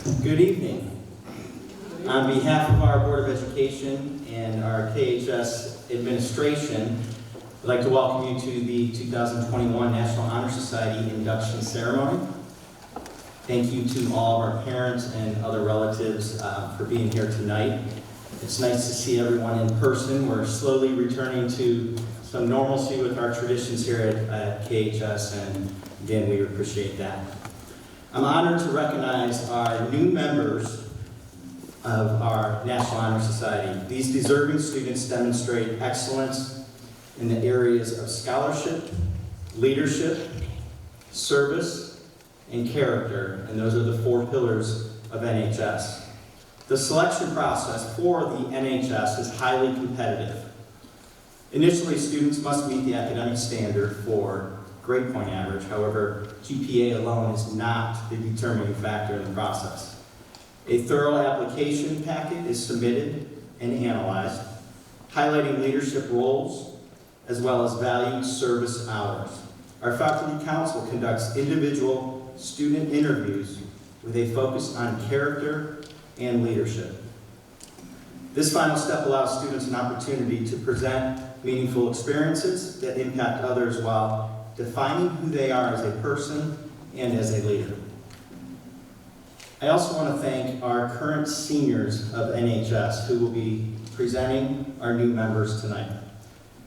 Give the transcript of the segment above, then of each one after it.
Good evening. On behalf of our Board of Education and our KHS administration, I'd like to welcome you to the 2021 National Honor Society Induction Ceremony. Thank you to all of our parents and other relatives for being here tonight. It's nice to see everyone in person. We're slowly returning to some normalcy with our traditions here at KHS, and again, we appreciate that. I'm honored to recognize our new members of our National Honor Society. These deserving students demonstrate excellence in the areas of scholarship, leadership, service, and character, and those are the four pillars of NHS. The selection process for the NHS is highly competitive. Initially, students must meet the academic standard for grade point average. However, GPA alone is not the determining factor in the process. A thorough application packet is submitted and analyzed, highlighting leadership roles as well as valued service hours. Our faculty council conducts individual student interviews with a focus on character and leadership. This final step allows students an opportunity to present meaningful experiences that impact others while defining who they are as a person and as a leader. I also want to thank our current seniors of NHS who will be presenting our new members tonight.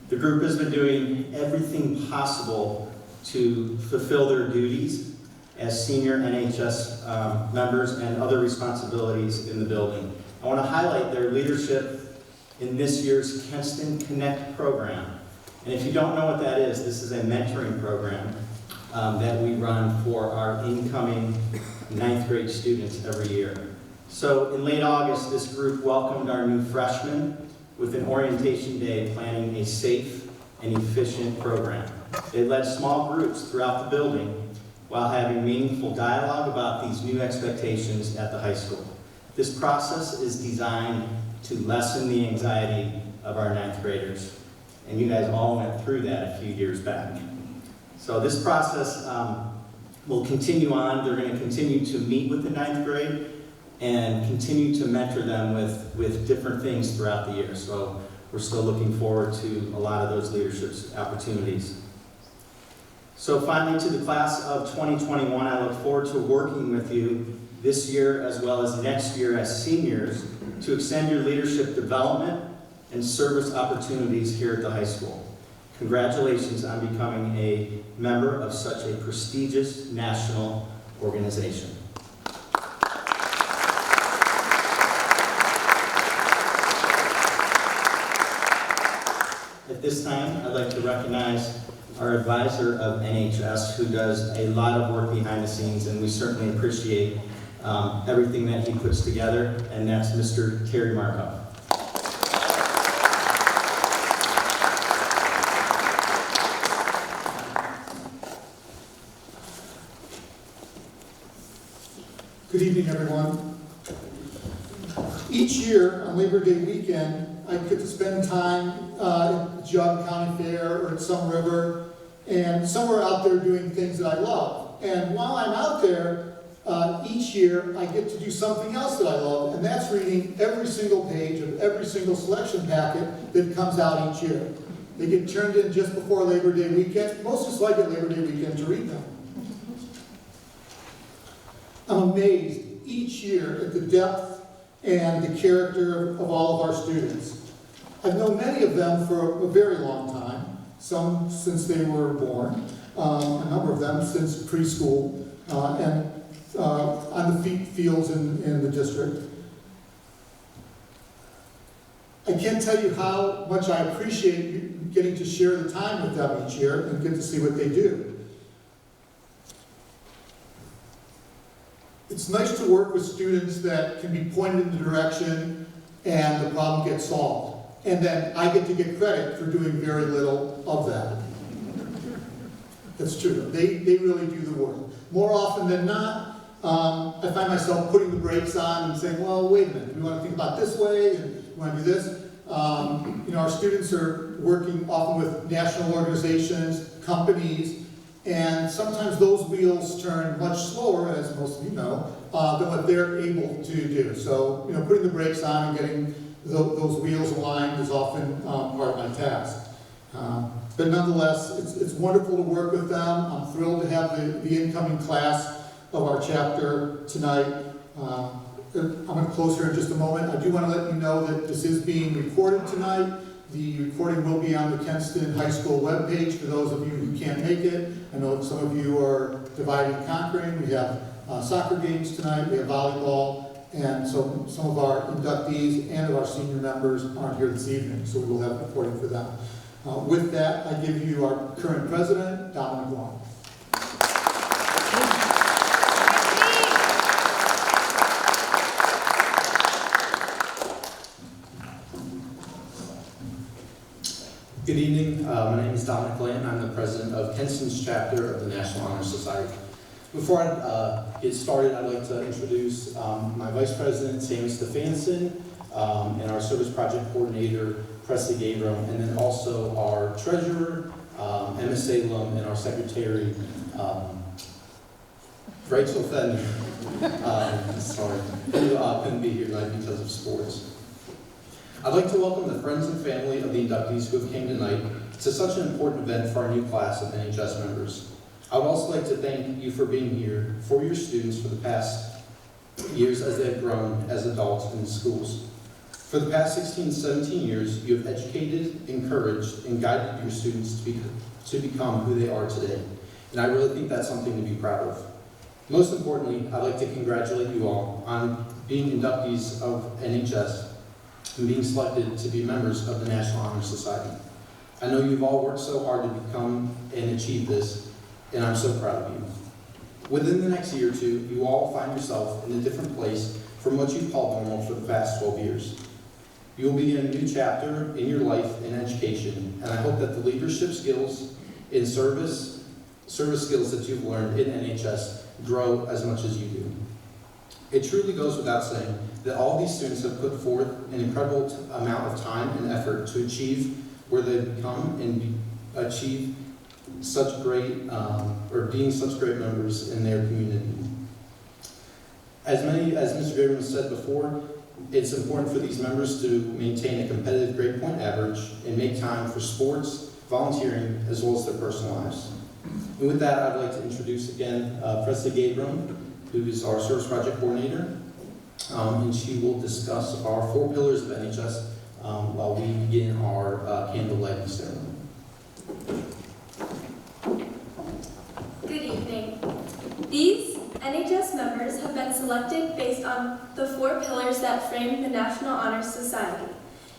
The group has been doing everything possible to fulfill their duties as senior NHS members and other responsibilities in the building. I want to highlight their leadership in this year's Kenston Connect program. And if you don't know what that is, this is a mentoring program that we run for our incoming 9th grade students every year. So in late August, this group welcomed our new freshmen with an orientation day planning a safe and efficient program. They led small groups throughout the building while having meaningful dialogue about these new expectations at the high school. This process is designed to lessen the anxiety of our 9th graders. And you guys all went through that a few years back. So this process will continue on. They're going to continue to meet with the 9th grade and continue to mentor them with different things throughout the year. So we're still looking forward to a lot of those leadership opportunities. So finally, to the class of 2021, I look forward to working with you this year as well as next year as seniors to extend your leadership development and service opportunities here at the high school. Congratulations on becoming a member of such a prestigious national organization. At this time, I'd like to recognize our advisor of NHS, who does a lot of work behind the scenes, and we certainly appreciate everything that he puts together, and that's Mr. Terry Markov. Good evening, everyone. Each year on Labor Day weekend, I get to spend time at the Geauga County Fair or at some river and somewhere out there doing things that I love. And while I'm out there, each year I get to do something else that I love, and that's reading every single page of every single selection packet that comes out each year. They get turned in just before Labor Day weekend. Most of us like at Labor Day weekend to read them. I'm amazed each year at the depth and the character of all of our students. I've known many of them for a very long time, some since they were born, a number of them since preschool, and on the fields in the district. I can't tell you how much I appreciate getting to share the time with them each year and get to see what they do. It's nice to work with students that can be pointed in the direction and the problem gets solved. And then I get to get credit for doing very little of that. That's true. They really do the work. More often than not, I find myself putting the brakes on and saying, well, wait a minute, we want to think about this way, and we want to do this. Our students are working often with national organizations, companies, And sometimes those wheels turn much slower, as most of you know, than what they're able to do. So, putting the brakes on and getting those wheels aligned is often part of my task. But nonetheless, it's wonderful to work with them. I'm thrilled to have the incoming class of our chapter tonight. I'm going to close here in just a moment. I do want to let you know that this is being recorded tonight. The recording will be on the Kenston High School webpage for those of you who can't make it. I know some of you are dividing and conquering. We have soccer games tonight, we have volleyball, and so some of our inductees and of our senior members aren't here this evening, so we will have a recording for them. With that, I give you our current president, Dominic Long. Good evening. My name is Dominic Land. I'm the president of Kenston's chapter of the National Honor Society. Before I get started, I'd like to introduce my vice president, Sammy Stefanson, and our service project coordinator, Presley Gabriel, and then also our treasurer, Emma Salem, and our secretary, Rachel Fenner, who couldn't be here tonight because of sports. I'd like to welcome the friends and family of the inductees who have came tonight to such an important event for our new class of NHS members. I would also like to thank you for being here for your students for the past years as they have grown as adults in schools. For the past 16, 17 years, you have educated, encouraged, and guided your students to become who they are today. And I really think that's something to be proud of. Most importantly, I'd like to congratulate you all on being inductees of NHS and being selected to be members of the National Honor Society. I know you've all worked so hard to become and achieve this, and I'm so proud of you. Within the next year or two, you all find yourself in a different place from what you've called normal for the past 12 years. You will begin a new chapter in your life in education, and I hope that the leadership skills and service skills that you've learned in NHS grow as much as you do. It truly goes without saying that all these students have put forth an incredible amount of time and effort to achieve where they've become and achieve such great, or being such great members in their community. As Mr. Gabriel said before, it's important for these members to maintain a competitive grade point average and make time for sports, volunteering, as well as their personal lives. And with that, I'd like to introduce again Presley Gabriel, who is our service project coordinator, and she will discuss our 4 pillars of NHS while we begin our candle lighting ceremony. Good evening. These NHS members have been selected based on the 4 pillars that frame the National Honor Society: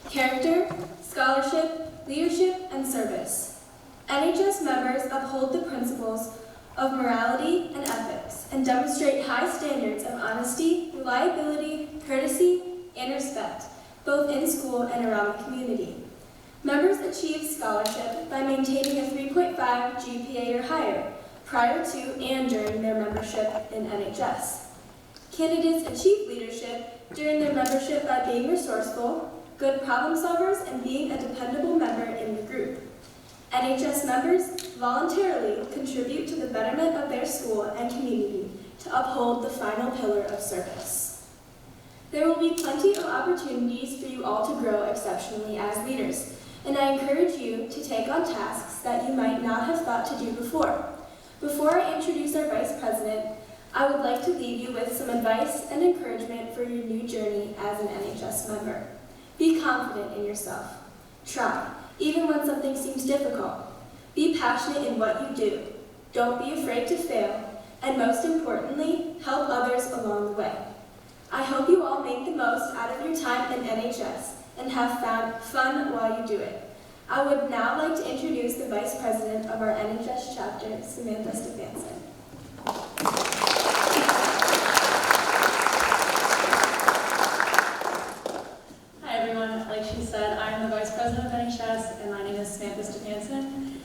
character, scholarship, leadership, and service. NHS members uphold the principles of morality and ethics and demonstrate high standards of honesty, reliability, courtesy, and respect, both in school and around the community. Members achieve scholarship by maintaining a 3.5 GPA or higher prior to and during their membership in NHS. Candidates achieve leadership during their membership by being resourceful, good problem solvers, and being a dependable member in the group. NHS members voluntarily contribute to the betterment of their school and community to uphold the final pillar of service. There will be plenty of opportunities for you all to grow exceptionally as leaders, and I encourage you to take on tasks that you might not have thought to do before. Before I introduce our Vice President, I would like to leave you with some advice and encouragement for your new journey as an NHS member. Be confident in yourself. Try, even when something seems difficult. Be passionate in what you do. Don't be afraid to fail, and most importantly, help others along the way. I hope you all make the most out of your time in NHS and have fun while you do it. I would now like to introduce the Vice President of our NHS chapter, Samantha Stefanson. Hi everyone, like she said, I am the Vice President of NHS and my name is Samantha Stefanson.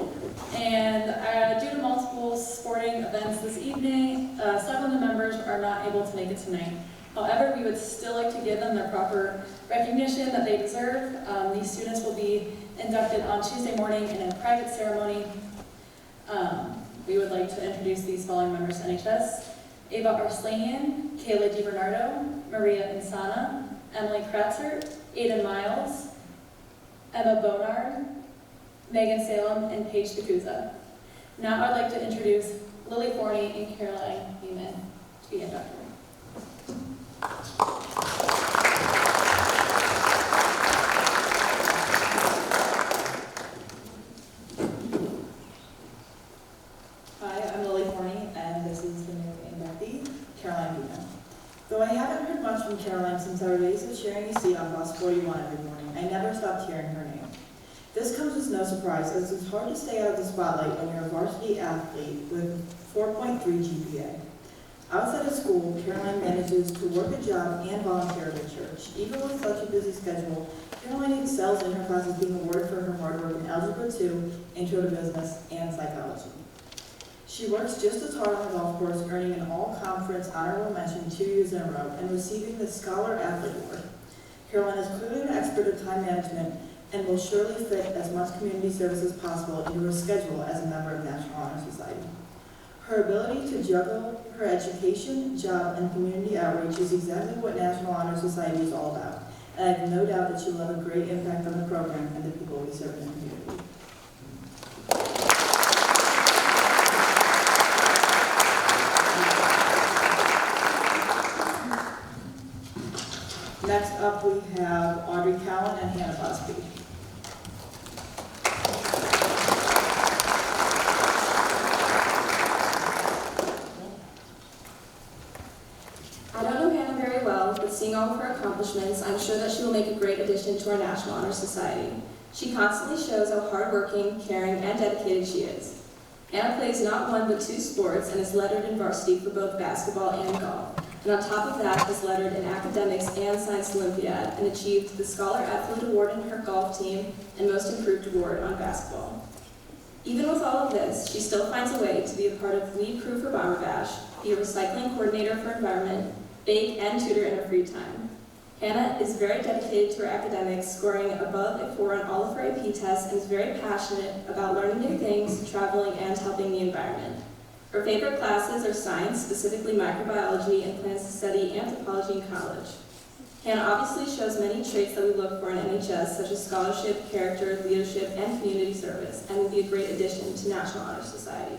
And due to multiple sporting events this evening, some of the members are not able to make it tonight. However, we would still like to give them the proper recognition that they deserve. These students will be inducted on Tuesday morning in a private ceremony. we would like to introduce these following members to NHS: Ava Arslanian, Kayla DiBernardo, Maria Insana, Emily Kratzer, Aidan Miles, Emma Bonard, Megan Salem, and Paige DeCouza. Now I'd like to introduce Lily Forney and Caroline Neiman to be inducted. Hi, I'm Lily Forney, and this is the new inductee, Caroline Neiman. Though I haven't heard much from Caroline since our days of sharing a seat on bus 41 every morning, I never stopped hearing her name. This comes as no surprise, as it's hard to stay out of the spotlight when you're a varsity athlete with 4.3 GPA. Outside of school, Caroline manages to work a job and volunteer at a church. Even with such a busy schedule, Caroline excels in her classes, being awarded for her hard work in Algebra 2, Intro to Business, and Psychology. She works just as hard on the golf course, earning an all-conference honorable mention 2 years in a row and receiving the Scholar Athlete Award. Caroline is clearly an expert at time management and will surely fit as much community service as possible into her schedule as a member of National Honor Society. Her ability to juggle her education, job, and community outreach is exactly what National Honor Society is all about, and I have no doubt that she will have a great impact on the program and the people we serve in the community. Next up, we have Audrey Cowan and Hannah Busby. I don't know Hannah very well, but seeing all of her accomplishments, I'm sure that she will make a great addition to our National Honor Society. She constantly shows how hardworking, caring, and dedicated she is. Hannah plays not one but 2 sports and is lettered in varsity for both basketball and golf. And on top of that, is lettered in academics and science Olympiad and achieved the Scholar Athlete Award in her golf team and Most Improved Award on basketball. Even with all of this, she still finds a way to be a part of lead crew for Bomber Bash, be a recycling coordinator for environment, bake and tutor in her free time. Hannah is very dedicated to her academics, scoring above a 4 on all of her AP tests, and is very passionate about learning new things, traveling, and helping the environment. Her favorite classes are science, specifically microbiology, and plans to study anthropology in college. Hannah obviously shows many traits that we look for in NHS, such as scholarship, character, leadership, and community service, and will be a great addition to National Honor Society.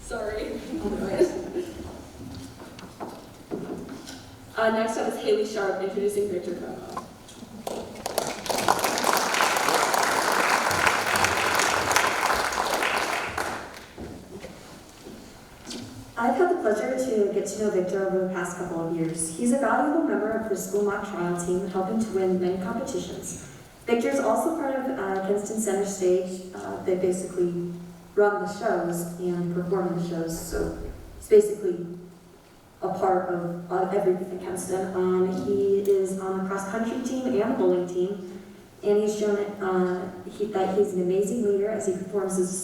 Sorry. Next up is Haley Sharp, introducing Victor Como. I've had the pleasure to get to know Victor over the past couple of years. He's a valuable member of the school mock trial team, helping to win many competitions. Victor is also part of Kinston Center Stage. They basically run the shows and perform in the shows, so he's basically a part of everything at Kinston. He is on the cross-country team and the bowling team, and he's shown that he's an amazing leader as he performs as a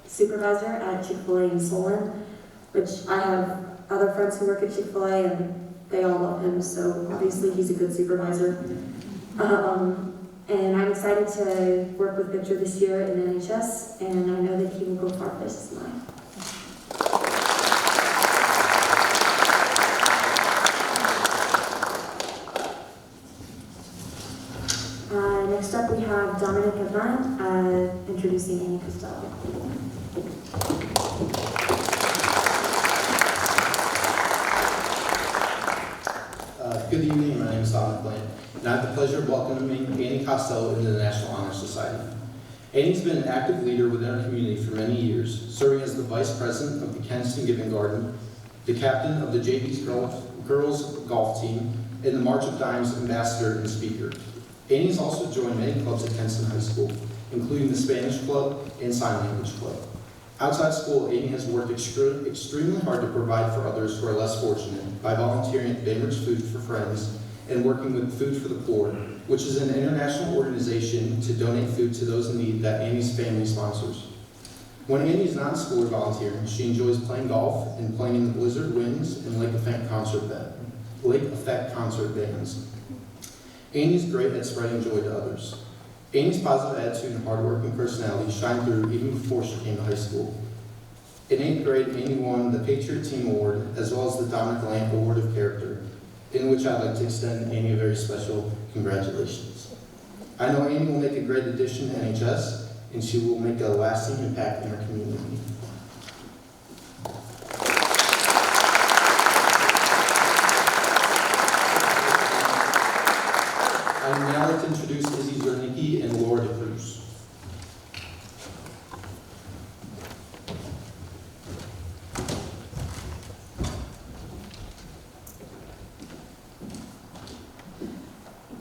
supervisor at Chick-fil-A in Solon, which I have other friends who work at Chick-fil-A, and they all love him, so obviously he's a good supervisor. And I'm excited to work with Victor this year in NHS, and I know that he will go far places in life. Next up, we have Dominic Avant, introducing Amy Costello. Good evening, my name is Dominic Bland, and I have the pleasure of welcoming Annie Costello into the National Honor Society. Annie's been an active leader within our community for many years, serving as the Vice President of the Kenston Giving Garden, the Captain of the JV's Girls Golf Team, and the March of Dimes Ambassador and Speaker. Annie's also joined many clubs at Kenston High School, including the Spanish Club and Sign Language Club. Outside school, Annie has worked extremely hard to provide for others who are less fortunate by volunteering at Bainbridge Food for Friends and working with Food for the Poor, which is an international organization to donate food to those in need that Annie's family sponsors. When Annie's not in school or volunteering, she enjoys playing golf and playing in the Blizzard Winds and Lake Effect concert bands. Annie's great at spreading joy to others. Annie's positive attitude and hardworking personality shine through even before she came to high school. In 8th grade, Annie won the Patriot Team Award as well as the Dominic Lamp Award of Character, in which I'd like to extend Annie a very special congratulations. I know Annie will make a great addition to NHS, and she will make a lasting impact in our community. I would now like to introduce Izzy Zernicki and Laura DeCruz.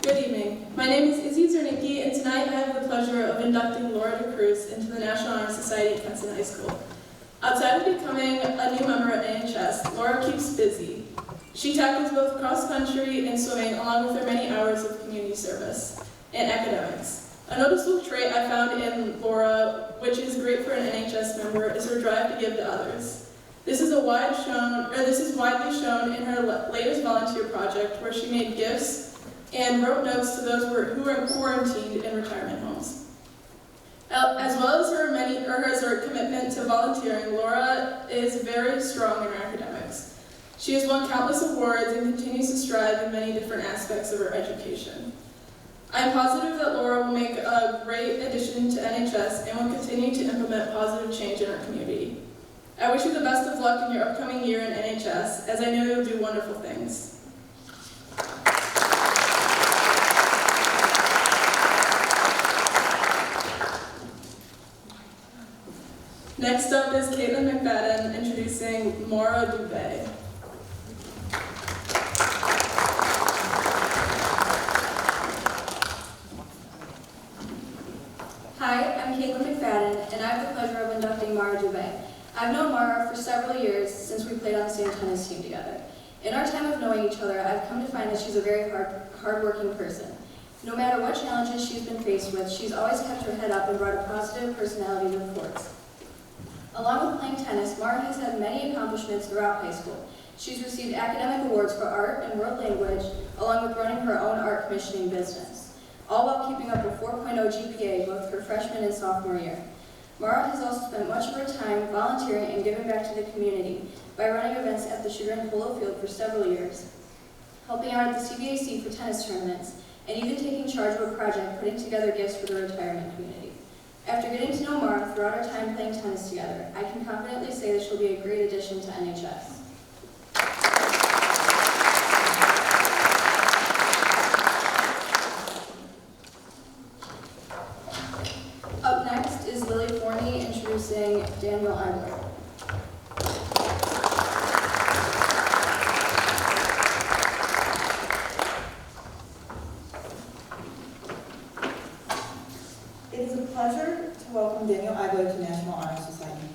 Good evening. My name is Izzy Zernicki, and tonight I have the pleasure of inducting Laura DeCruz into the National Honor Society at Kinston High School. Outside of becoming a new member at NHS, Laura keeps busy. She tackles both cross-country and swimming along with her many hours of community service and academics. A noticeable trait I found in Laura, which is great for an NHS member, is her drive to give to others. This is widely shown in her latest volunteer project, where she made gifts and wrote notes to those who are quarantined in retirement homes. As well as her commitment to volunteering, Laura is very strong in her academics. She has won countless awards and continues to strive in many different aspects of her education. I am positive that Laura will make a great addition to NHS and will continue to implement positive change in our community. I wish you the best of luck in your upcoming year in NHS, as I know you'll do wonderful things. Next up is Caitlin McFadden introducing Maura Dubé. Hi, I'm Caitlin McFadden, and I have the pleasure of inducting Maura Dubé. I've known Maura for several years since we played on the same tennis team together. In our time of knowing each other, I've come to find that she's a very hard-working person. No matter what challenges she's been faced with, she's always kept her head up and brought a positive personality to the courts. Along with playing tennis, Maura has had many accomplishments throughout high school. She's received academic awards for art and world language, along with running her own art commissioning business, all while keeping up a 4.0 GPA both her freshman and sophomore year. Maura has also spent much of her time volunteering and giving back to the community by running events at the Sugar and Polo Field for several years, helping out at the CBAC for tennis tournaments, and even taking charge of a project putting together gifts for the retirement community. After getting to know Maura throughout our time playing tennis together, I can confidently say that she'll be a great addition to NHS. Up next is Lily Forney introducing Daniel Eibler. It is a pleasure to welcome Daniel Eibler to National Honor Society.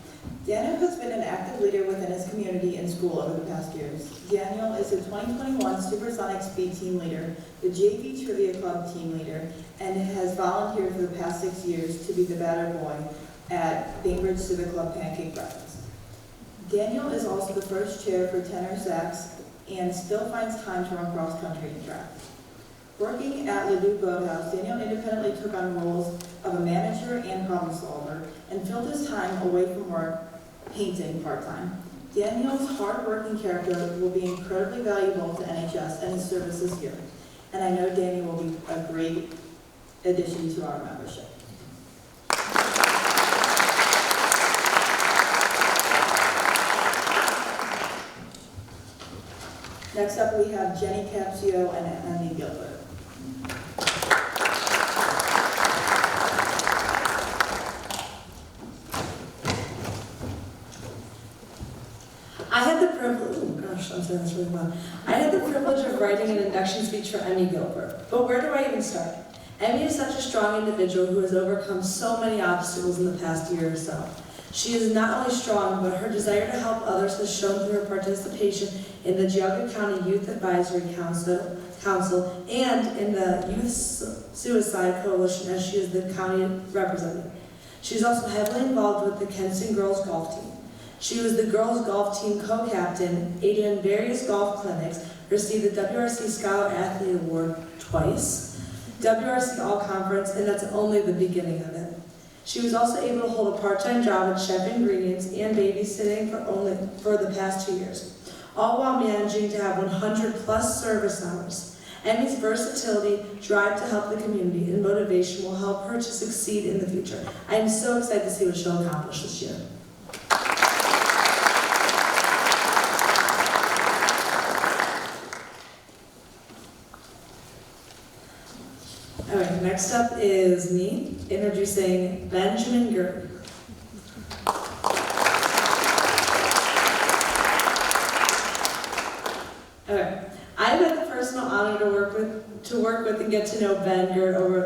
Daniel has been an active leader within his community and school over the past years. Daniel is the 2021 Supersonic Speed Team Leader, the JV Trivia Club Team Leader, and has volunteered for the past 6 years to be the batter boy at Bainbridge Civic Club Pancake Breakfast. Daniel is also the first chair for tenor sax and still finds time to run cross country and track. Working at Ledoux Boathouse, Daniel independently took on roles of a manager and problem solver and filled his time away from work painting part-time. Daniel's hard-working character will be incredibly valuable to NHS and his services here, and I know Daniel will be a great addition to our membership. Next up, we have Jenny Capsio and Annie Gilbert. I'm saying this really well. I had the privilege of writing an induction speech for Emmy Gilbert, but where do I even start? Emmy is such a strong individual who has overcome so many obstacles in the past year or so. She is not only strong, but her desire to help others has shown through her participation in the Geauga County Youth Advisory Council and in the Youth Suicide Coalition as she is the county representative. She's also heavily involved with the Kenston girls golf team. She was the girls golf team co-captain, aided in various golf clinics, received the WRC Scholar Athlete Award twice, WRC All-Conference, and that's only the beginning of it. She was also able to hold a part-time job at Chef Ingredients and babysitting for the past 2 years, all while managing to have 100+ service hours. Emmy's versatility, drive to help the community, and motivation will help her to succeed in the future. I am so excited to see what she'll accomplish this year. All right, next up is me introducing Benjamin Gurd. Okay, I've had the personal honor to work with and get to know Ben Gurd over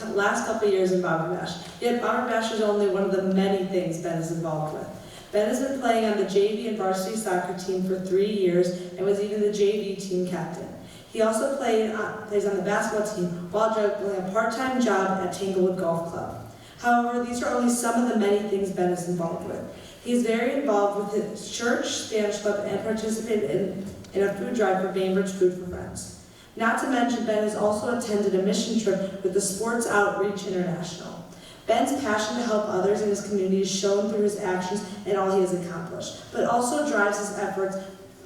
the last couple of years in Bomber Bash. Yet Bomber Bash is only one of the many things Ben is involved with. Ben has been playing on the JV and varsity soccer team for 3 years and was even the JV team captain. He also plays on the basketball team while juggling a part-time job at Tanglewood Golf Club. However, these are only some of the many things Ben is involved with. He is very involved with his church, Spanish club, and participated in a food drive for Bainbridge Food for Friends. Not to mention, Ben has also attended a mission trip with the Sports Outreach International. Ben's passion to help others in his community is shown through his actions and all he has accomplished, but also drives his efforts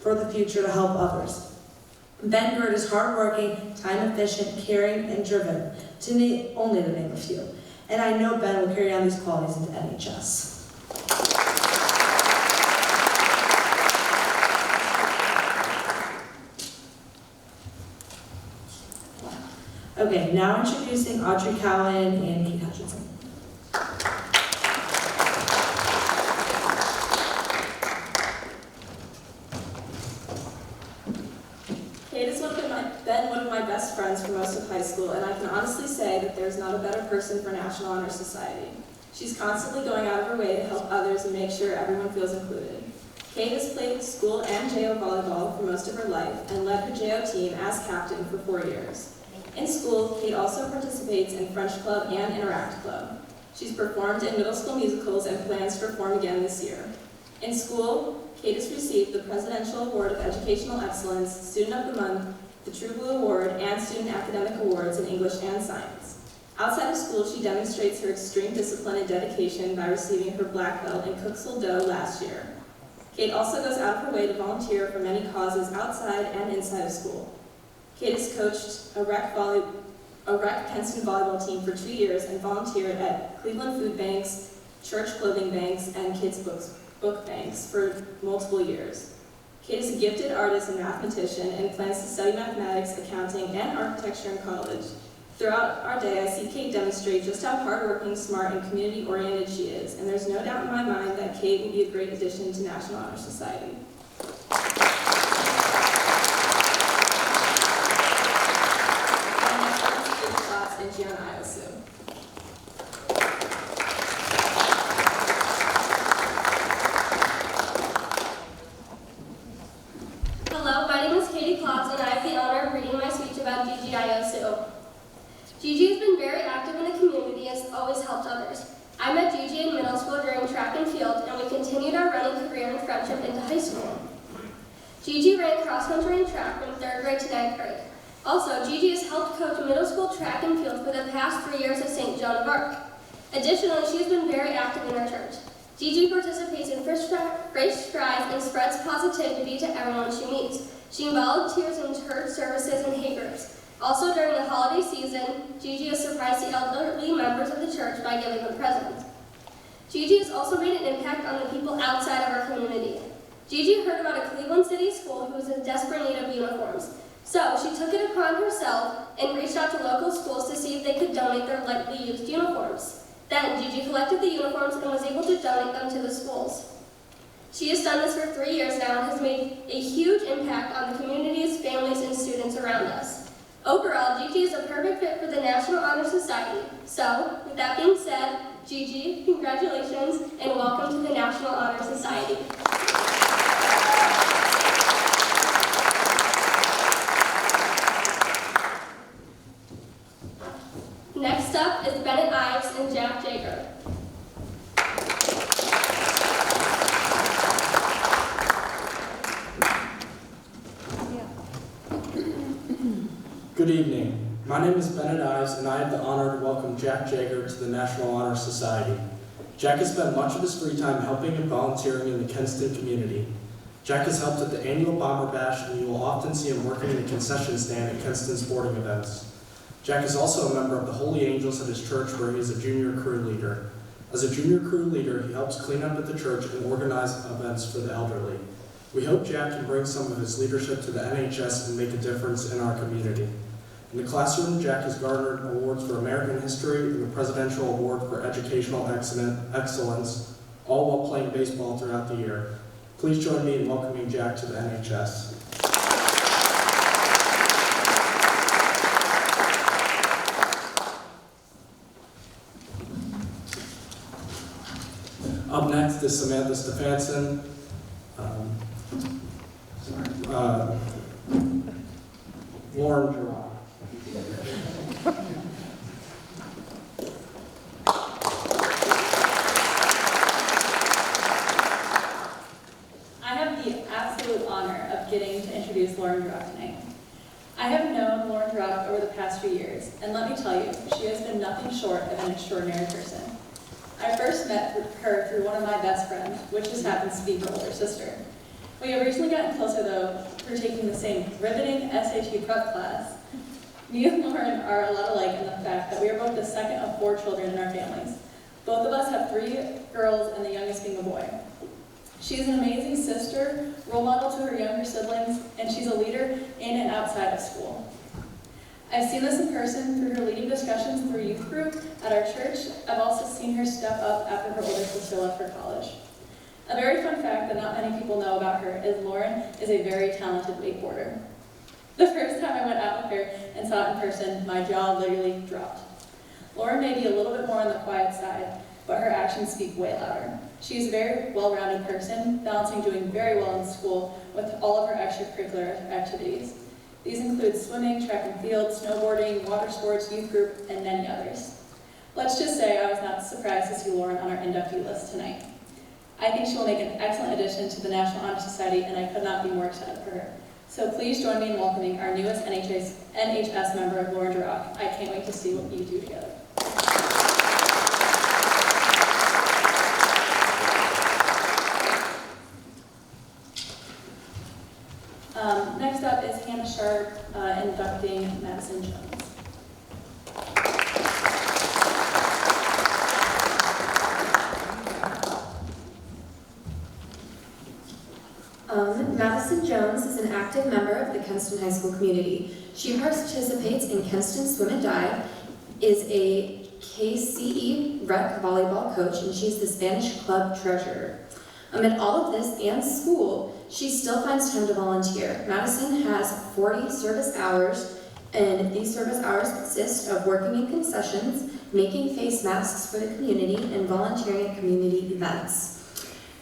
for the future to help others. Ben Gurd is hardworking, time-efficient, caring, and driven, only to name a few. And I know Ben will carry on these qualities into NHS. Okay, now introducing Audrey Cowan and Kate Hutchinson. Kate has been one of my best friends for most of high school, and I can honestly say that there's not a better person for National Honor Society. She's constantly going out of her way to help others and make sure everyone feels included. Kate has played school and JO volleyball for most of her life and led her JO team as captain for 4 years. In school, Kate also participates in French Club and Interact Club. She's performed in middle school musicals and plans to perform again this year. In school, Kate has received the Presidential Award of Educational Excellence, Student of the Month, the True Blue Award, and Student Academic Awards in English and Science. Outside of school, she demonstrates her extreme discipline and dedication by receiving her black belt in Cooksville Do last year. Kate also goes out of her way to volunteer for many causes outside and inside of school. Kate has coached a rec Kenston volleyball team for 2 years and volunteered at Cleveland Food Banks, Church Clothing Banks, and Kids Book Banks for multiple years. Kate is a gifted artist and mathematician and plans to study mathematics, accounting, and architecture in college. Throughout our day, I see Kate demonstrate just how hardworking, smart, and community-oriented she is, and there's no doubt in my mind that Kate will be a great addition to National Honor Society. Hello, my name is Katie Klotz, and I have the honor of reading my speech about GGIO2. Gigi has been very active in the community and has always helped others. I met Gigi in middle school during track and field, and we continued our running career and friendship into high school. Gigi ran cross country and track from 3rd grade to 9th grade. Also, Gigi has helped coach middle school track and field for the past 3 years at St. Joan of Arc. Additionally, she has been very active in her church. Gigi participates in Grace Strides and spreads positivity to everyone she meets. She volunteers in church services and hate groups. Also, during the holiday season, Gigi has surprised the elderly members of the church by giving them presents. Gigi has also made an impact on the people outside of our community. Gigi heard about a Cleveland City school who was in desperate need of uniforms. So, she took it upon herself and reached out to local schools to see if they could donate their lightly used uniforms. Then, Gigi collected the uniforms and was able to donate them to the schools. She has done this for 3 years now and has made a huge impact on the communities, families, and students around us. Overall, Gigi is a perfect fit for the National Honor Society. So, with that being said, Gigi, congratulations and welcome to the National Honor Society. Next up is Bennett Ives and Jack Jager. Good evening. My name is Bennett Ives, and I have the honor to welcome Jack Jager to the National Honor Society. Jack has spent much of his free time helping and volunteering in the Kenston community. Jack has helped at the annual Bomber Bash, and you will often see him working in the concession stand at Kenston sporting events. Jack is also a member of the Holy Angels at his church, where he is a junior crew leader. As a junior crew leader, he helps clean up at the church and organize events for the elderly. We hope Jack can bring some of his leadership to the NHS and make a difference in our community. In the classroom, Jack has garnered awards for American history and the Presidential Award for Educational Excellence, all while playing baseball throughout the year. Please join me in welcoming Jack to the NHS. Up next is Samantha Stefanson. Lauren Giroux. I have the absolute honor of getting to introduce Lauren Giroux tonight. I have known Lauren Giroux over the past few years, and let me tell you, she has been nothing short of an extraordinary person. I first met her through one of my best friends, which just happens to be her older sister. We have recently gotten closer, though, through taking the same riveting SAT prep class. Me and Lauren are a lot alike in the fact that we are both the second of 4 children in our families. Both of us have 3 girls, and the youngest being a boy. She is an amazing sister, role model to her younger siblings, and she's a leader in and outside of school. I've seen this in person through her leading discussions through youth group at our church. I've also seen her step up after her older sister left for college. A very fun fact that not many people know about her is Lauren is a very talented wakeboarder. The first time I went out with her and saw it in person, my jaw literally dropped. Lauren may be a little bit more on the quiet side, but her actions speak way louder. She's a very well-rounded person, balancing doing very well in school with all of her extracurricular activities. These include swimming, track and field, snowboarding, water sports, youth group, and many others. Let's just say I was not surprised to see Lauren on our inductee list tonight. I think she will make an excellent addition to the National Honor Society, and I could not be more excited for her. So please join me in welcoming our newest NHS member, Lauren Giroux. I can't wait to see what you do together. Next up is Hannah Sharp inducting Madison Jones. Madison Jones is an active member of the Kenston High School community. She participates in Kenston Swim and Dive, is a KCE rec volleyball coach, and she's the Spanish club treasurer. Amid all of this and school, she still finds time to volunteer. Madison has 40 service hours, and these service hours consist of working in concessions, making face masks for the community, and volunteering at community events.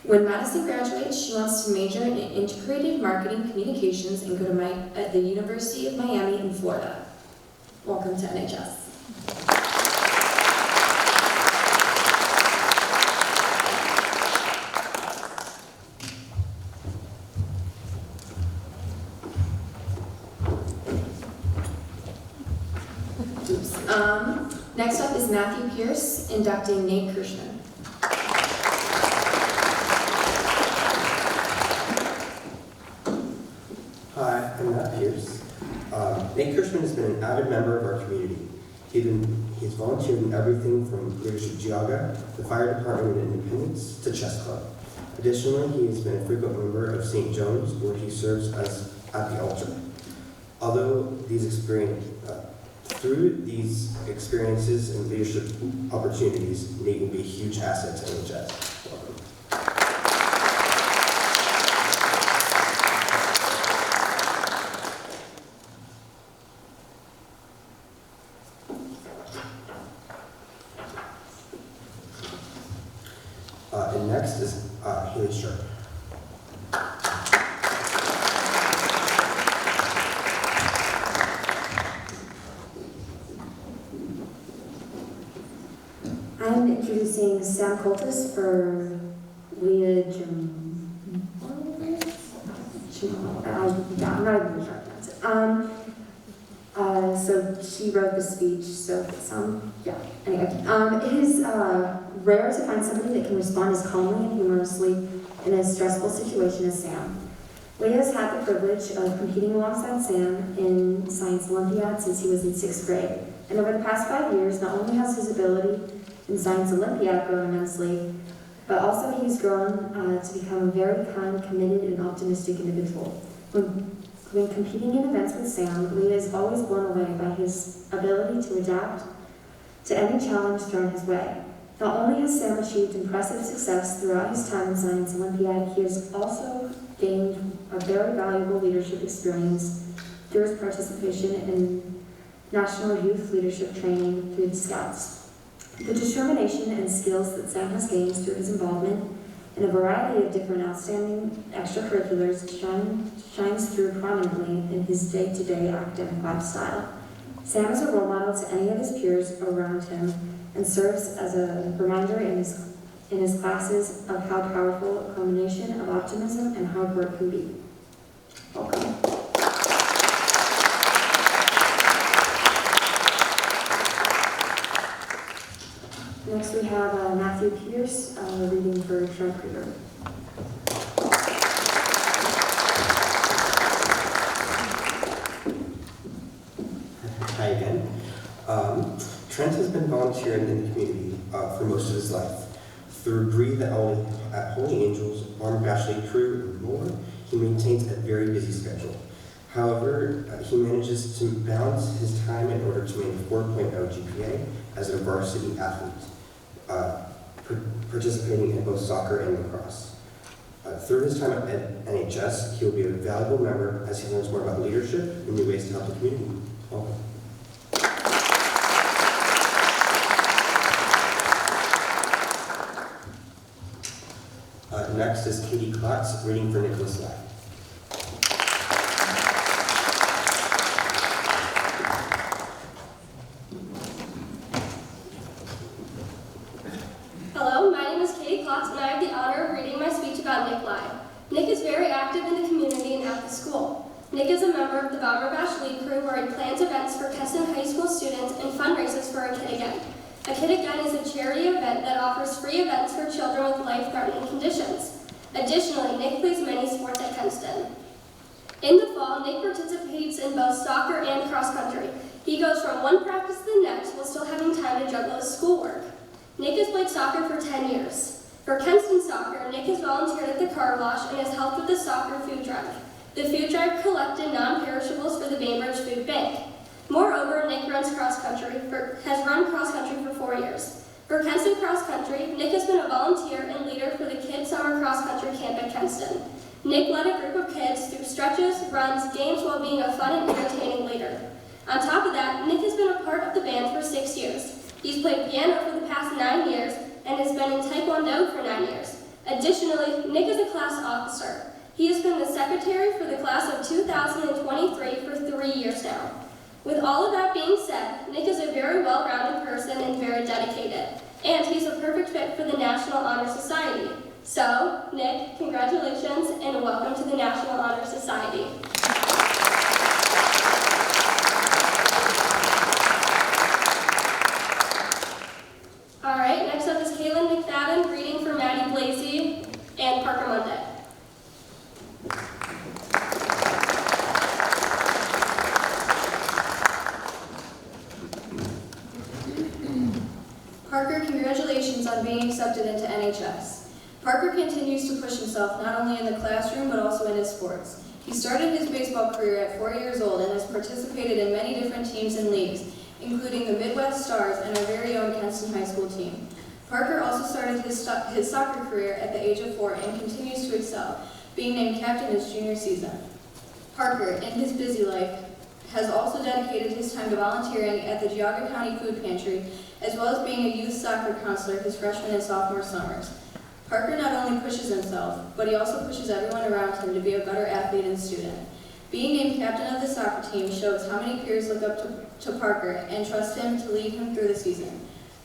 When Madison graduates, she wants to major in integrated marketing communications and go to at the University of Miami in Florida. Welcome to NHS. Next up is Matthew Pierce inducting Nate Kirschman. Hi, I'm Matt Pierce. Nate Kirschman has been an avid member of our community. He's volunteered in everything from leadership Geauga, the fire department in Independence, to chess club. Additionally, he has been a frequent member of St. John's, where he serves as at the altar. Through these experiences and leadership opportunities, Nate will be a huge asset to NHS. Welcome. And next is Haley Sharp. I'm introducing Sam Coltis for Leah I'm not even sure how to pronounce it. So she wrote the speech, so anyway. It is rare to find somebody that can respond as calmly and humorously in a stressful situation as Sam. Leah has had the privilege of competing alongside Sam in Science Olympiad since he was in 6th grade. And over the past 5 years, not only has his ability in Science Olympiad grown immensely, but also he's grown to become a very kind, committed, and optimistic individual. When competing in events with Sam, Leah is always blown away by his ability to adapt to any challenge thrown his way. Not only has Sam achieved impressive success throughout his time in Science Olympiad, he has also gained a very valuable leadership experience through his participation in National Youth Leadership Training through the Scouts. The determination and skills that Sam has gained through his involvement in a variety of different outstanding extracurriculars shines through prominently in his day-to-day academic lifestyle. Sam is a role model to any of his peers around him and serves as a reminder in his classes of how powerful a combination of optimism and hard work can be. Welcome. Next we have Matthew Pierce reading for Trent Krieger. Hi again. Trent has been volunteering in the community for most of his life. Through Breathe at Holy Angels, Armed Bachelor Crew, and more, he maintains a very busy schedule. However, he manages to balance his time in order to maintain a 4.0 GPA as a varsity athlete, participating in both soccer and lacrosse. Through his time at NHS, he will be a valuable member as he learns more about leadership and new ways to help the community. Welcome. Next is Katie Klotz reading for Nicholas Lai. Hello, my name is Katie Klotz, and I have the honor of reading my speech about Nick Lai. Nick is very active in the community and at the school. Nick is a member of the Bomber Bash League Crew, where he plans events for Keston High School students and fundraises for A Kid Again. A Kid Again is a charity event that offers free events for children with life-threatening conditions. Additionally, Nick plays many sports at Kenston. In the fall, Nick participates in both soccer and cross country. He goes from one practice to the next while still having time to juggle his schoolwork. Nick has played soccer for 10 years. For Kenston Soccer, Nick has volunteered at the car wash and has helped with the soccer food drive. The food drive collected non-perishables for the Bainbridge Food Bank. Moreover, Nick has run cross country for 4 years. For Kenston Cross Country, Nick has been a volunteer and leader for the Kids Summer Cross Country Camp at Kenston. Nick led a group of kids through stretches, runs, games while being a fun and entertaining leader. On top of that, Nick has been a part of the band for 6 years. He's played piano for the past 9 years and has been in Taekwondo for 9 years. Additionally, Nick is a class officer. He has been the secretary for the class of 2023 for 3 years now. With all of that being said, Nick is a very well-rounded person and very dedicated, and he's a perfect fit for the National Honor Society. So, Nick, congratulations and welcome to the National Honor Society. All right, next up is Kaylin McFadden reading for Maddie Blasey and Parker Monday. Parker, congratulations on being accepted into NHS. Parker continues to push himself not only in the classroom but also in his sports. He started his baseball career at 4 years old and has participated in many different teams and leagues, including the Midwest Stars and our very own Kenston High School team. Parker also started his soccer career at the age of 4 and continues to excel, being named captain his junior season. Parker, in his busy life, has also dedicated his time to volunteering at the Geauga County Food Pantry, as well as being a youth soccer counselor his freshman and sophomore summers. Parker not only pushes himself, but he also pushes everyone around him to be a better athlete and student. Being named captain of the soccer team shows how many peers look up to Parker and trust him to lead him through the season.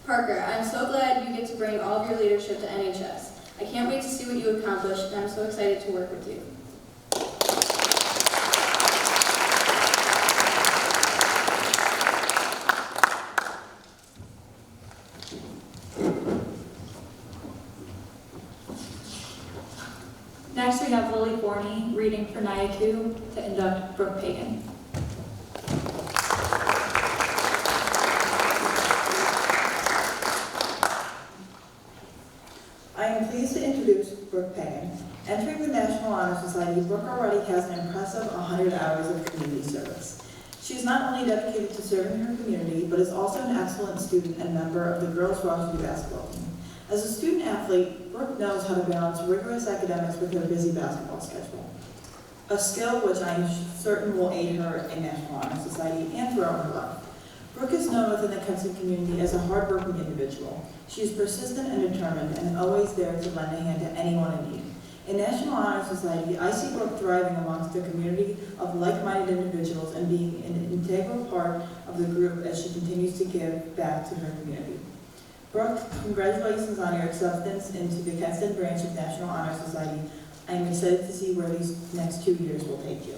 Parker, I'm so glad you get to bring all of your leadership to NHS. I can't wait to see what you accomplish, and I'm so excited to work with you. waiting for Nyaku to induct Brooke Pagan. I am pleased to introduce Brooke Pagan. Entering the National Honor Society, Brooke already has an impressive 100 hours of community service. She is not only dedicated to serving her community, but is also an excellent student and member of the girls' varsity basketball team. As a student athlete, Brooke knows how to balance rigorous academics with her busy basketball schedule, a skill which I am certain will aid her in National Honor Society and throughout her life. Brooke is known within the Kinston community as a hardworking individual. She is persistent and determined and always there to lend a hand to anyone in need. In National Honor Society, I see Brooke thriving amongst a community of like-minded individuals and being an integral part of the group as she continues to give back to her community. Brooke, congratulations on your acceptance into the Kinston branch of National Honor Society. I am excited to see where these next 2 years will take you.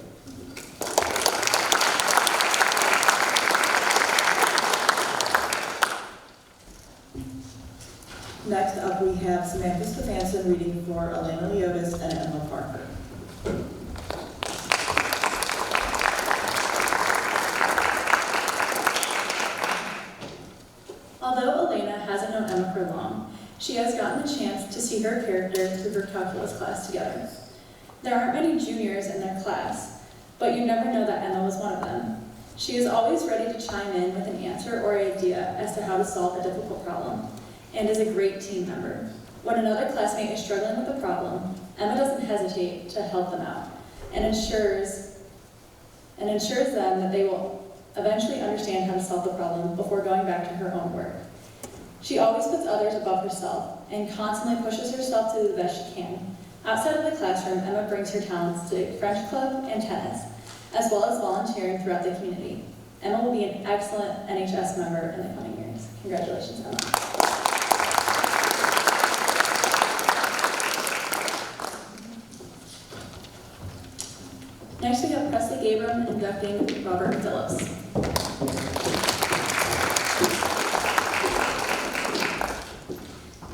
Next up, we have Samantha Stefanson reading for Elena Leotis and Emma Parker. Although Elena hasn't known Emma for long, she has gotten the chance to see her character through her calculus class together. There aren't many juniors in their class, but you never know that Emma was one of them. She is always ready to chime in with an answer or idea as to how to solve a difficult problem, and is a great team member. When another classmate is struggling with a problem, Emma doesn't hesitate to help them out and ensures them that they will eventually understand how to solve the problem before going back to her own work. She always puts others above herself and constantly pushes herself to do the best she can. Outside of the classroom, Emma brings her talents to French club and tennis, as well as volunteering throughout the community. Emma will be an excellent NHS member in the coming years. Congratulations, Emma. Next, we have Presley Gabram inducting Robert Phillips.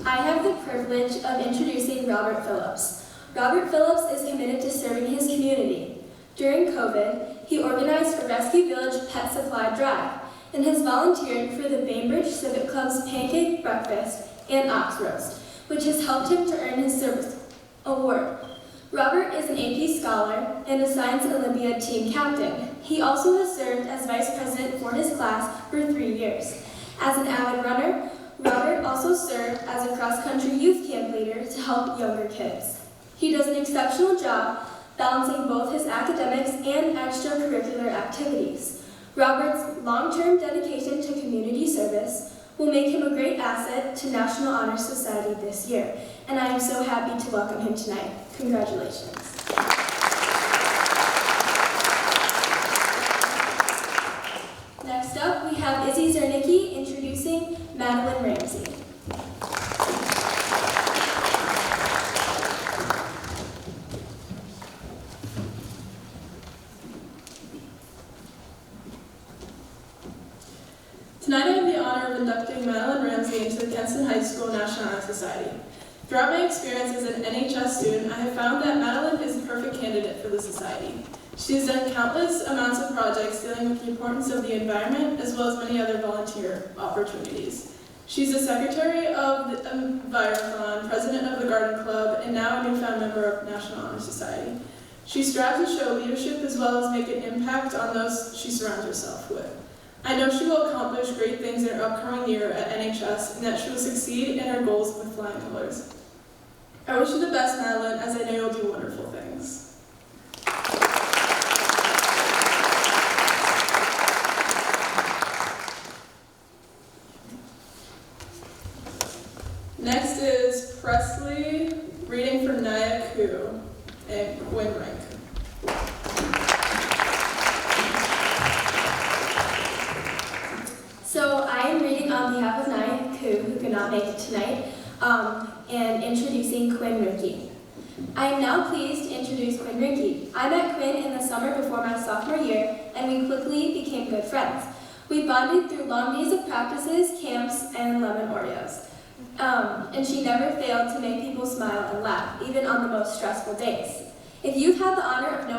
I have the privilege of introducing Robert Phillips. Robert Phillips is committed to serving his community. During COVID, he organized a Rescue Village pet supply drive and has volunteered for the Bainbridge Civic Club's pancake breakfast and ox roast, which has helped him to earn his service award. Robert is an AP scholar and a Science Olympiad team captain. He also has served as vice president for his class for 3 years. As an avid runner, Robert also served as a cross-country youth camp leader to help younger kids. He does an exceptional job balancing both his academics and extracurricular activities. Robert's long-term dedication to community service will make him a great asset to National Honor Society this year, and I am so happy to welcome him tonight. Congratulations. Next up, we have Izzy Zernicki introducing Madeline Ramsey. Tonight I have the honor of inducting Madeline Ramsey into the Kinston High School National Honor Society. Throughout my experience as an NHS student, I have found that Madeline is the perfect candidate for the society. She has done countless amounts of projects dealing with the importance of the environment, as well as many other volunteer opportunities. She's the secretary of the Envirothon, president of the Garden Club, and now a newfound member of National Honor Society. She strives to show leadership as well as make an impact on those she surrounds herself with. I know she will accomplish great things in her upcoming year at NHS and that she will succeed in her goals with flying colors. I wish you the best, Madeline, as I know you'll do wonderful things. Next is Presley reading for Nyaku and Winrank. So I am reading on behalf of Nyaku, who could not make it tonight, and introducing Quinn Rickey. I am now pleased to introduce Quinn Rickey. I met Quinn in the summer before my sophomore year, and we quickly became good friends. We bonded through long days of practices, camps, and lemon Oreos. And she never failed to make people smile and laugh, even on the most stressful days. If you've had the honor of knowing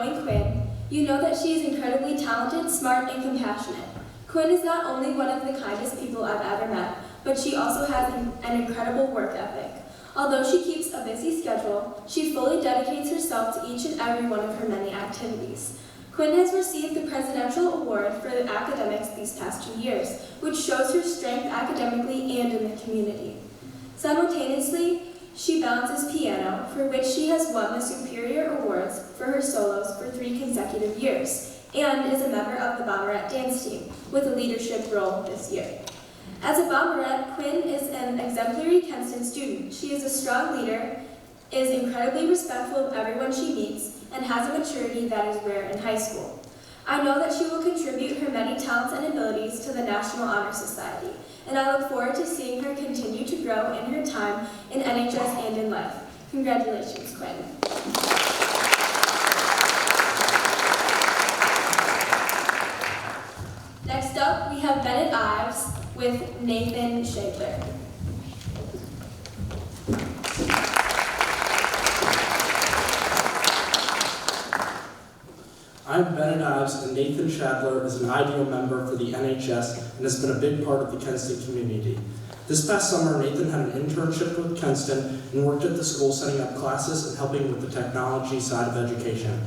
You know that she is incredibly talented, smart, and compassionate. Quinn is not only one of the kindest people I've ever met, but she also has an incredible work ethic. Although she keeps a busy schedule, she fully dedicates herself to each and every one of her many activities. Quinn has received the Presidential Award for the academics these past 2 years, which shows her strength academically and in the community. Simultaneously, she balances piano, for which she has won the Superior Awards for her solos for 3 consecutive years, and is a member of the Bomberette dance team, with a leadership role this year. As a Bomberette, Quinn is an exemplary Kenston student. She is a strong leader, is incredibly respectful of everyone she meets, and has a maturity that is rare in high school. I know that she will contribute her many talents and abilities to the National Honor Society, and I look forward to seeing her continue to grow in her time in NHS and in life. Congratulations, Quinn. Next up, we have Bennett Ives with Nathan Shagler. I'm Bennett Ives, and Nathan Shadler is an ideal member for the NHS and has been a big part of the Kenston community. This past summer, Nathan had an internship with Kenston and worked at the school setting up classes and helping with the technology side of education.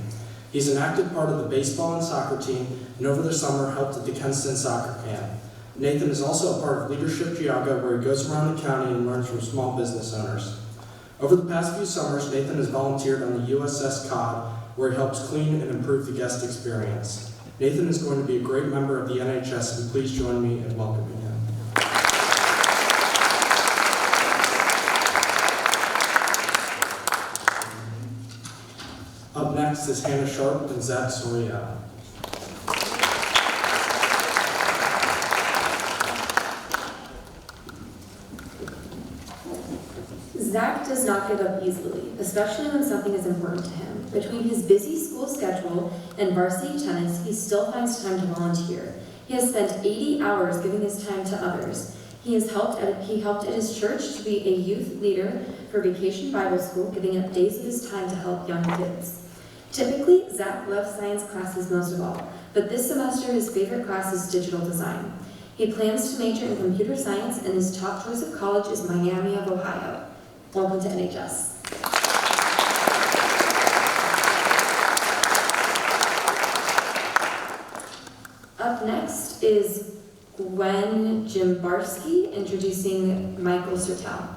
He's an active part of the baseball and soccer team, and over the summer helped at the Kenston soccer camp. Nathan is also a part of Leadership Geauga, where he goes around the county and learns from small business owners. Over the past few summers, Nathan has volunteered on the USS Cod, where he helps clean and improve the guest experience. Nathan is going to be a great member of the NHS, and please join me in welcoming him. Up next is Hannah Sharp and Zach Soriano. Zach does not give up easily, especially when something is important to him. Between his busy school schedule and varsity tennis, he still finds time to volunteer. He has spent 80 hours giving his time to others. He helped at his church to be a youth leader for Vacation Bible School, giving up days of his time to help young kids. Typically, Zach loves science classes most of all, but this semester his favorite class is digital design. He plans to major in computer science, and his top choice of college is Miami of Ohio. Welcome to NHS. Up next is Gwen Jimbarski introducing Michael Sertel.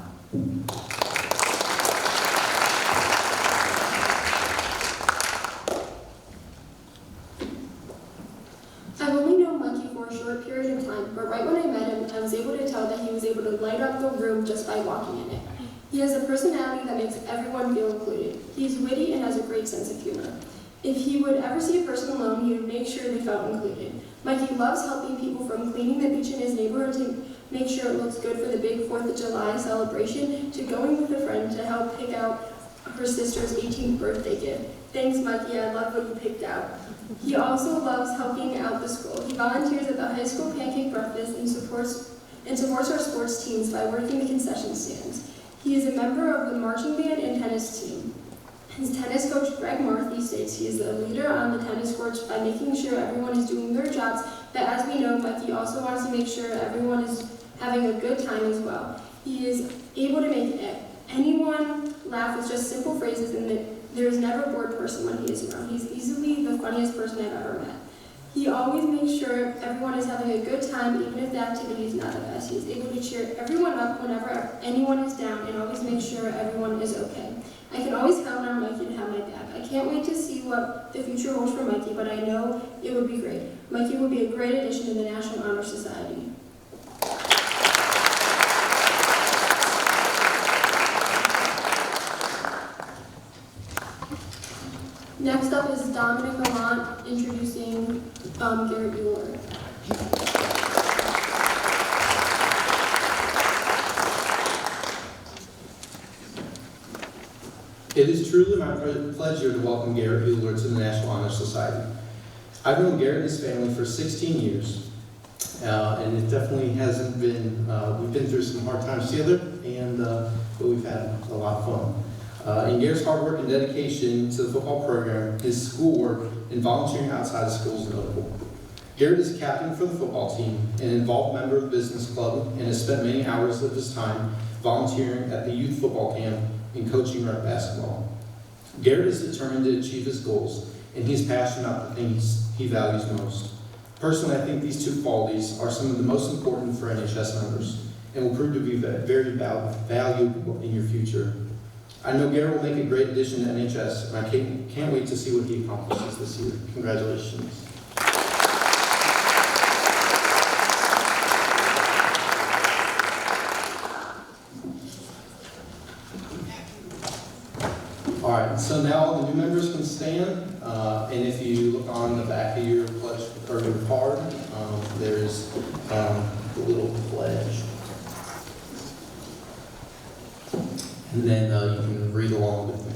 I've only known Mikey for a short period of time, but right when I met him, I was able to tell that he was able to light up the room just by walking in it. He has a personality that makes everyone feel included. He's witty and has a great sense of humor. If he would ever see a person alone, he would make sure they felt included. Mikey loves helping people, from cleaning the beach in his neighborhood to make sure it looks good for the big 4th of July celebration, to going with a friend to help pick out her sister's 18th birthday gift. Thanks, Mikey, I love what you picked out. He also loves helping out the school. He volunteers at the high school pancake breakfast and supports our sports teams by working the concession stands. He is a member of the marching band and tennis team. His tennis coach, Greg Marthy, states he is a leader on the tennis courts by making sure everyone is doing their jobs, but as we know, Mikey also wants to make sure everyone is having a good time as well. He is able to make anyone laugh with just simple phrases, and there is never a bored person when he is around. He's easily the funniest person I've ever met. He always makes sure everyone is having a good time, even if the activity is not the best. He is able to cheer everyone up whenever anyone is down and always make sure everyone is okay. I can always count on Mikey to have my back. I can't wait to see what the future holds for Mikey, but I know it would be great. Mikey will be a great addition to the National Honor Society. Next up is Dominic Lamont introducing Garrett Euler. It is truly my pleasure to welcome Garrett Euler to the National Honor Society. I've known Garrett and his family for 16 years, and it definitely hasn't been, we've been through some hard times together, but we've had a lot of fun. In Garrett's hard work and dedication to the football program, his schoolwork, and volunteering outside of school is notable. Garrett is captain for the football team, an involved member of the business club, and has spent many hours of his time volunteering at the youth football camp and coaching rec basketball. Garrett is determined to achieve his goals, and he's passionate about the things he values most. Personally, I think these two qualities are some of the most important for NHS members and will prove to be very valuable in your future. I know Garrett will make a great addition to NHS, and I can't wait to see what he accomplishes this year. Congratulations. All right, so now all the new members can stand, and if you look on the back of your pledge or your card, there's the little pledge. And then you can read along with me.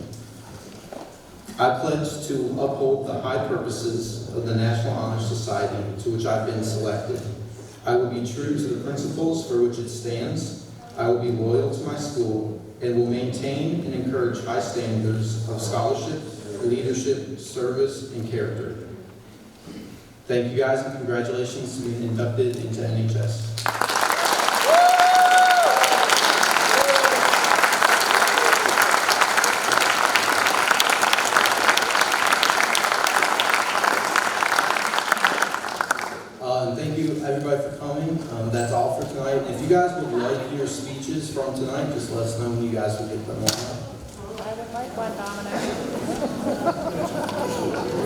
I pledge to uphold the high purposes of the National Honor Society to which I've been selected. I will be true to the principles for which it stands. I will be loyal to my school and will maintain and encourage high standards of scholarship, leadership, service, and character. Thank you guys, and congratulations to being inducted into NHS. And thank you everybody for coming. That's all for tonight. If you guys would like your speeches from tonight, just let us know when you guys will get them on.